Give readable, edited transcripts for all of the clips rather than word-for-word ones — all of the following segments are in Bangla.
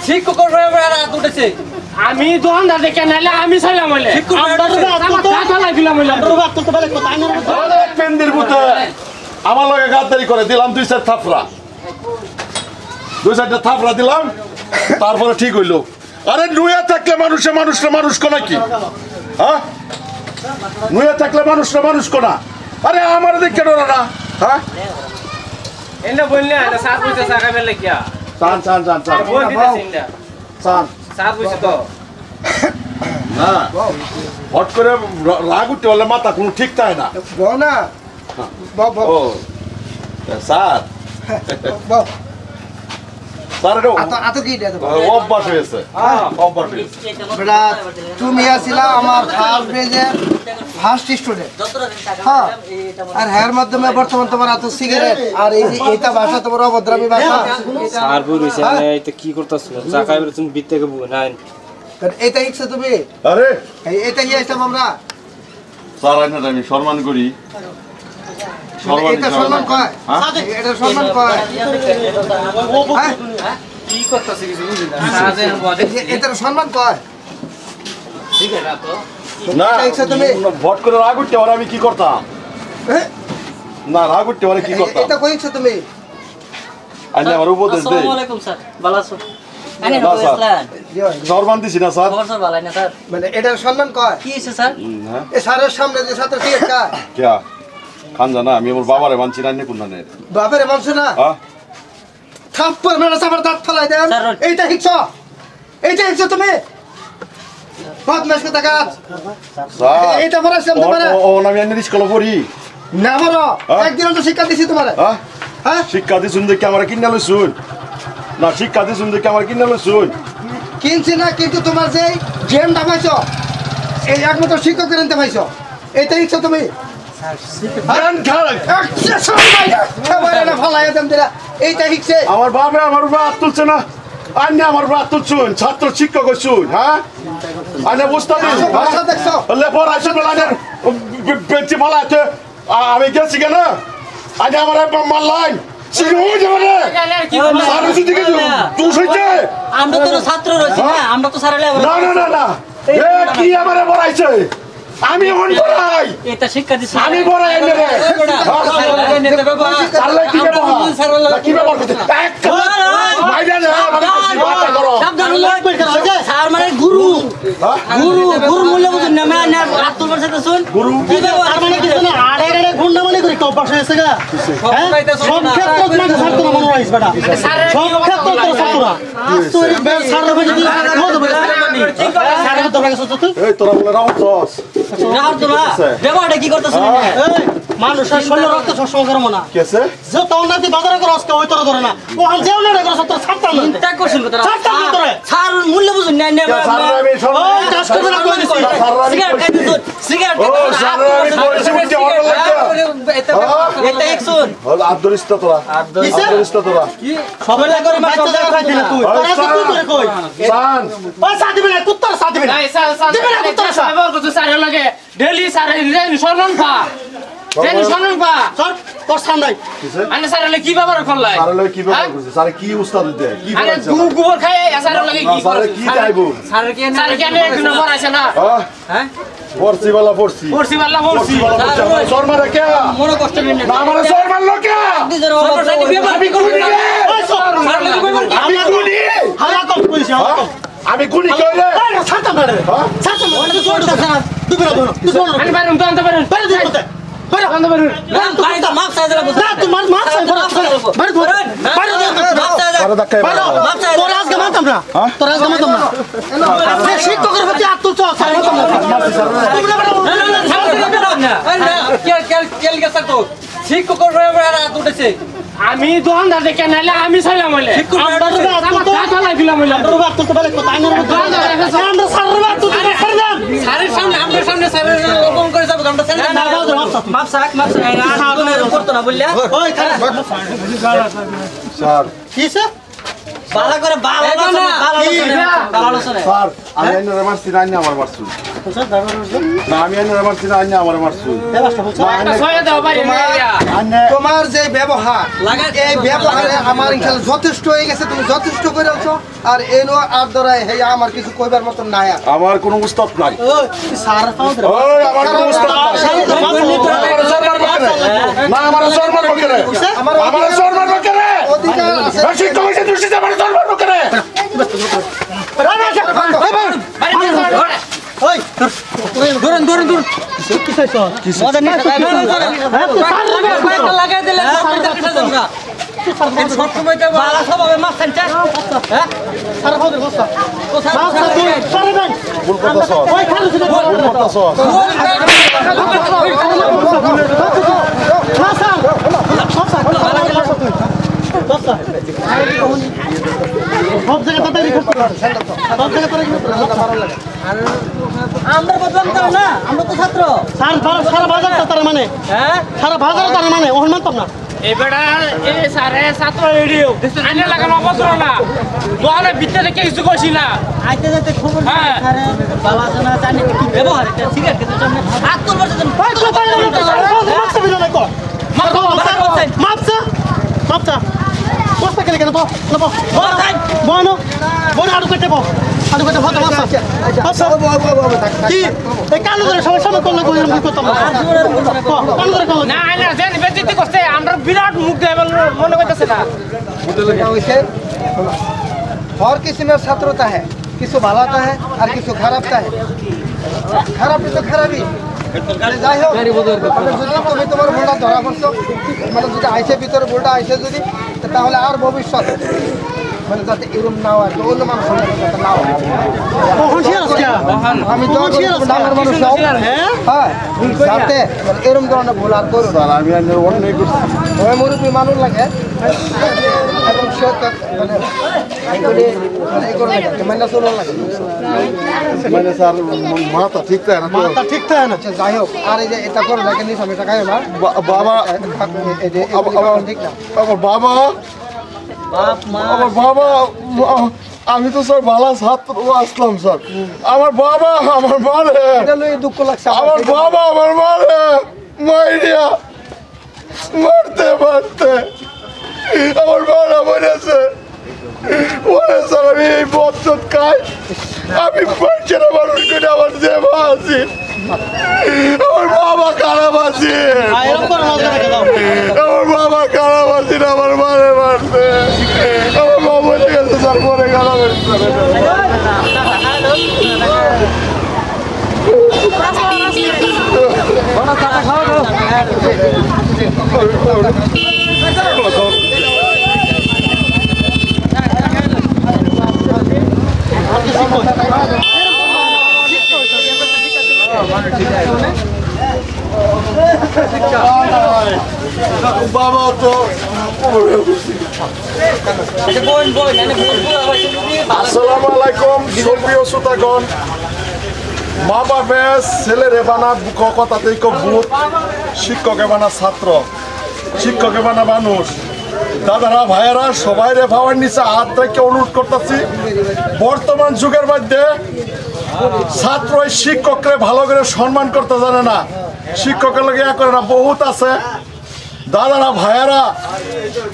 শিক্ষকের রাত উঠেছে আমি দোকানদার দেখে নাইলে আমি ছাইলাম হইলে আমার লগে গাদ্দারি করে দিলাম 2-4 থাপড়া 2-4টা থাপড়া দিলাম তারপরে ঠিক হইলো আরে নুয়ে থাকলে মানুষ কোনা কি হ্যাঁ নুয়ে থাকলে মানুষ কোনা আরে আমার দেখে ডরা না হ্যাঁ এন্ডা বললে না সাত পয়সা টাকা মেলে কি চান বল দিতেছ এন্ডা চান সাত পয়সা তো না হট করে রাগ উঠতে হলে মাথা কোনো ঠিক থাকে না বল না ও স্যার স্যার অভ্যাস হয়েছে বেটা তুমি আসিলা আমার ফার্স্ট বেজের ফার্স্ট স্টুডেন্ট হ্যাঁ আর এর মাধ্যমে বর্তমান তোমার এত সিগারেট আর এই যে এটা ভাষা তোমার অভদ্রামী ভাষা স্যার বলছে না এটা কি করতেছ চাকায় তুমি বিতে কে না এটা ইচ্ছা তুমি আরে এটা কি আসলাম আমরা স্যার আমি সম্মান করি এটা সম্মান কয় এটা সম্মান কয় কি করতেছ কিছু বুঝি না এটা সম্মান কয় ঠিক আছে তো না ভোট করে রাগ উঠতে ওরা আমি কি করতাম না রাগ উঠতে ওরা কি করতাম এটা কইছো তুমি আইলে আমার উপদেশ দে আসসালামু আলাইকুম স্যার ভালো আছো আনে না, ভালো স্যার। আছেন সম্মান দিছি না স্যার খবর স্যার ভালো না স্যার মানে এটার সম্মান কয় কি হইছে স্যার হ্যাঁ এ স্যারের সামনে যে ছাত্র সিগারেট খায় কিয়া খান জানা আমি আমার বাবারে মানছি না কোন না বাপের মাংস না হ্যাঁ থাপ্পড় মেরে সাবার দাঁত ফলাই দেন স্যার, এইটা হিকছো তুমি বদমাশ কথা কাজ স্যার এইটা পড়াইছিলাম তোমারে ও আমি আইনের স্কুলে পড়ি না বলো হ্যাঁ? একদিন তো শিক্ষা দিছি তোমারে হ্যাঁ হ্যাঁ শিক্ষা দিছুন দেখে আমার কিনা লইছুন না শিক্ষা দিছুন দেখে আমার কিনা লইছুন কিনছি না কিন্তু তোমার যে জেমটা পাইছো এই একমাত্র শিক্ষকের আনতে পাইছো এইটা হিকছো তুমি এইটা হিকছে আমার বাবা আমার বাপ তুলছে না আন্যা আমার বাপ তুলছুন ছাত্র শিক্ষক হইছুন হ্যাঁ আন্যা বুঝতে ভাষা দেখছো লেপর আইসুন বেলানের বেঞ্চি মালাতে আমি গেছি কেন আজ আমার মারলাইন আমরা তো ছাত্র রয়েছি না আমরা তো স্যার না কি আমার বড়াইছে আমি মন বড়াই এটা শিক্ষা দিছি আমি বড়াই এনে রে চাললে কি ব্যাপার কি ব্যাপার মাইরা না আমাকে কথা করো সাবধান স্যার মানে গুরু মূল্য বুঝুন না মানে আত্মর সাথে শুন গুরু কি ব্যাপার মানে কি জানো আড়ে গুন্ডা মানে করে টপ পাস হয়েছে গা সব ক্ষেত্রে মানে ছাত্র মনে রাইস বেটা সব ক্ষেত্রে তো ছাত্ররা আস্তরি স্যার রবে যদি স্যার তো ভাগে সত্য এই তোরা বলে রাউতস রাহর তোরা দেবাটা কি করতেছ এই মানুষের শরীর রক্ত সবসময় গরম না কেসে যে তোর নাতি বাজারে করে আজকে ওই তোরা ধরে না ও হাল যেও না করে সত্য ছাত্র না চিন্তা করছিস তোরা ছাত্র ধরে স্যার মূল্য বুঝুন না না স্যার আমি সব কাজ করবে না কই দিছিস সিগারেট খাই দিছ সিগারেট ও স্যার আমি কইছি বুঝতে অর্ডার লাগছে এটা এক শুন হল আব্দুলিস্তা তোরা আব্দুলিস্তা তোরা সবাই করে বাচ্চা জায়গা খাইছিস তুই তোরা তো তুই করে কই সান ওই সাথ দিবি না কুত্তার সাথ দিবি না দিবি না কুত্তার সাথ ব্যবহার করতে স্যার লাগে ডেইলি স্যার সম্মান পা সম্মান পা সর তোর সামনে আনে স্যার কি ব্যবহার করলাই স্যার লয় কি ব্যবহার করছে স্যার কি উস্তাদ দে কি আরে বলছে গোবর খায় স্যার লাগে কি স্যার কি চাইবো স্যার কি একদিন পড়াইছে না হ্যাঁ পড়ছি বালা পড়ছি পড়ছি বাল্লা পড়ছি সর মারে কে মনে কষ্ট নিন না মানে সর মারলো কে আমি কোনি আমি কোনি হালা কম কইছি আমি কোনি কইলে ছাড়তাম না রে ছাড়তাম না তুই তোর সাথে তুই বেরো ধরো তুই ধরো আমি বাইরে তো আনতে পারেন বেরো ধরো বেরো আনতে পারো ভাই তো মাপ চাই দিলা না তুই মাপ চাই ধরো বেরো ধরো বেরো মাপ চাই সারা ধাক্কায় বেরো মাপ চাই তোর আজকে মারতাম না তোর আজকে মারতাম না সে শিক্ষকের প্রতি আত্মচ ছাড় মারতাম না কেল গেছে তো শিক্ষকের রাত উঠেছে আমি দোকানদার দেখে নাইলে আমি ছাইলাম হইলে স্যারের সামনে আমার সামনে স্যারের ওপেন করে যাবো আমরা মাপ চাক করতো না বললে স্যার কিসে বালা করে বালা স্যার আমি এনে মারছি না আমার মারছি না আমি আইনের মারছি না আইনে আমার মারছি তোমার যে ব্যবহার এই ব্যবহারে আমার ইনশাআল্লাহ যথেষ্ট হয়ে গেছে, তুমি যথেষ্ট করে আছো। আর এনো আর ধরায় হে আমার কিছু কইবার মতন নাই আর। আমার কোনো উস্তাদ নাই ওই স্যার পাও দে ওই আমার কোনো উস্তাদ নাই না আমার জন্মের বকেরে আমার জন্মের বকেরে অধিকার আছে। শিক্ষক হইছে দৃষ্টিতে আমার জন্মের বকেরে ওই ধরুন ধরুন ধরুন কি চাইছ মজা নিতে লাগাই দিলে সব সময় বালা সবাই মাছ খাইছে হ্যাঁ স্যার পাও দে বসা স্যার দেন ভুল করতেছ ওই খালু ছিল ভুল করতেছ সব জায়গা তাড়াতাড়ি করতে সব জায়গা তাড়াতাড়ি আমরা বদলাম তো না আমরা তো ছাত্র সারা বাজার তার মানে হ্যাঁ সারা বাজার তার মানে ওহন মানতাম না এবারে এই সারে ছাত্র রেডিও আইনে লাগানো অবসর না দোকানের ভিতরে কিছু কইছি না আইতে যেতে খবর হ্যাঁ বাবা জানা জানি কি ব্যবহার এটা সিগারেট খেতে সামনে হাত তুলবার জন্য মাপসা বিনা নাই কর মাপসা মাপসা বস্তা কেন কেন তো লব বনো বনো আড়ু কেটে বো আড়ু কেটে ভাত মাপসা মাপসা কি এই কালো ধরে সবাই সামনে করলে কই এরকম করতাম না কালো ধরে করলে না না জানি বেজিতি করতে আমরা বিরাট মুখ দেব মনে করতেছে না हर किसी में छात्रता है, किसी भालाता है और किसी खराबता है। खराब तो खराबी যাই হোক যদি তুমি তোমার ভুলটা ধরা পড়ছো মানে যদি আইসে ভিতরে ভুলটা আইসে যদি তাহলে আর ভবিষ্যৎ মানে যাতে এরকম না হয় তো অন্য মানুষ যাতে না হয় আমি তো ডাঙর মানুষ হ্যাঁ যাতে এরকম ধরনের ভুল আর করো না। আমি আইনের অন্যায় করছি ওই মুরব্বী মানুষ লাগে এবং সে মানে এগুলি মানে এগুলো লাগে মানে চলো লাগে মানে স্যার মাথা ঠিক থাকে না তো মাথা ঠিক থাকে না আচ্ছা যাই হোক আর এই যে এটা করে লাগে নিস আমি টাকায় না বাবা এই যে এগুলো ঠিক না আমার বাবা আমার বাবা আমি তো স্যার ভালো ছাত্র আসলাম স্যার আমার বাবা আমার মারে এটা লই দুঃখ লাগছে আমার বাবা আমার মারে মাইরিয়া মারতে মারতে আমার মারা মরেছে ওরে স্যার আমি এই বছর খাই আমি পয়সার মানুষ করে আমার দেবা আছি আমার বাবা খারাপ আছে আমার বাবা খারাপ আছে আমার মারে মারছে আমার বাবা বলে গেছে স্যার পরে খারাপ বাবা তো আসসালামু আলাইকুম সুপ্রিয় শ্রোতাগণ মা বাবা ছেলেরে বানা কথাতেই ভূত শিক্ষকে বানা ছাত্র শিক্ষকে বানা মানুষ দাদারা ভাইয়েরা সবাই রে ভাবার নিচে হাত রেখে অনুরোধ করতেছি বর্তমান যুগের মধ্যে ছাত্র শিক্ষকরে ভালো করে সম্মান করতে জানে না শিক্ষকের লগে করে না বহুত আছে দাদারা ভাইয়েরা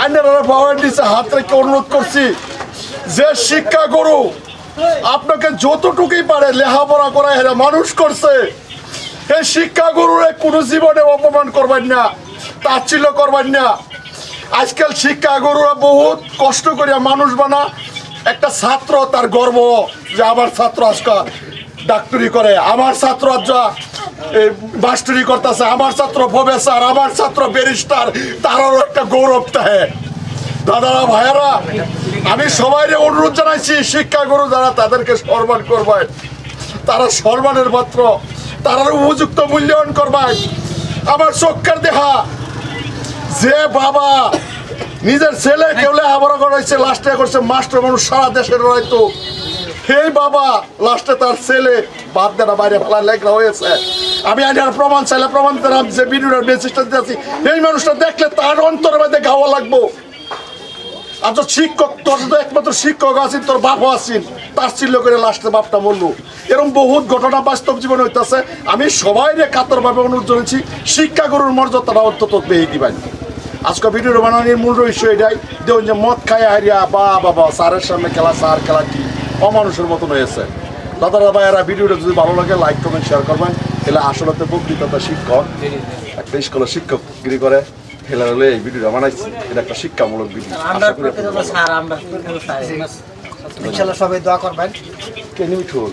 আইনারা ভাবার নিচে হাত রেখে অনুরোধ করছি যে শিক্ষা গুরু আপনাকে যতটুকুই পারে লেখাপড়া করা হেরা মানুষ করছে এই শিক্ষা গুরুরে কোনো জীবনে অপমান করবেন না তাচ্ছিল্য করবেন না আজকাল শিক্ষা গুরুরা বহুত কষ্ট করিয়া মানুষ বানা একটা ছাত্র তার গর্ব যে আমার ছাত্র আজকে ডাক্তারি করে আমার ছাত্র মাস্টারি করতেছে আমার ছাত্র প্রফেসর আমার ছাত্র ব্যারিস্টার তারও একটা গৌরব থাকে দাদারা ভাইয়েরা আমি সবাই অনুরোধ জানাইছি শিক্ষাগুরু যারা তাদেরকে সম্মান করবেন তারা সম্মানের পাত্র তারা উপযুক্ত মূল্যায়ন করবেন আমার চোখের দেখা যে বাবা নিজের ছেলে কেউ লেখাপড়া করাইছে লাস্টে করছে মাস্টার মানুষ সারা দেশের রয়েতো সেই বাবা লাস্টে তার ছেলে বাদ দেনা বাইরে ফেলা লেখা হয়েছে আমি আর প্রমাণ চাইলে প্রমাণ দিলাম যে ভিডিওর মেসেজটা দিয়েছি এই মানুষটা দেখলে তার অন্তরের মধ্যে গাওয়া লাগবো আর তোর শিক্ষক তোর তো একমাত্র শিক্ষক আছেন তোর বাপও আছেন তার চিল্ল করে লাস্টে বাপটা বললো। এরকম বহুত ঘটনা বাস্তব জীবনে হইতেছে। আমি সবাই কাতরভাবে অনুরোধ জানাচ্ছি, শিক্ষাগুরুর মর্যাদাটা অন্তত পেয়ে দিবেন। আজকে ভিডিও বানানোর মূল রহস্য এটাই, দেখুন যে মদ খায় হারিয়া বাবা স্যারের সামনে খেলা, স্যার খেলা কি অমানুষের মতন হয়েছে। দাদারা ভাইয়েরা ভিডিওটা যদি ভালো লাগে লাইক কমেন্ট শেয়ার করবেন। এলে আসলে বক্তৃতা শিক্ষক একটা স্কুলে শিক্ষকগিরি করে হেলা হলে এই ভিডিওটা বানাইছি, এটা একটা শিক্ষামূলক ভিডিও। ইনশাল্লাহ সবাই দোয়া করবেন। কে নিউট্রাল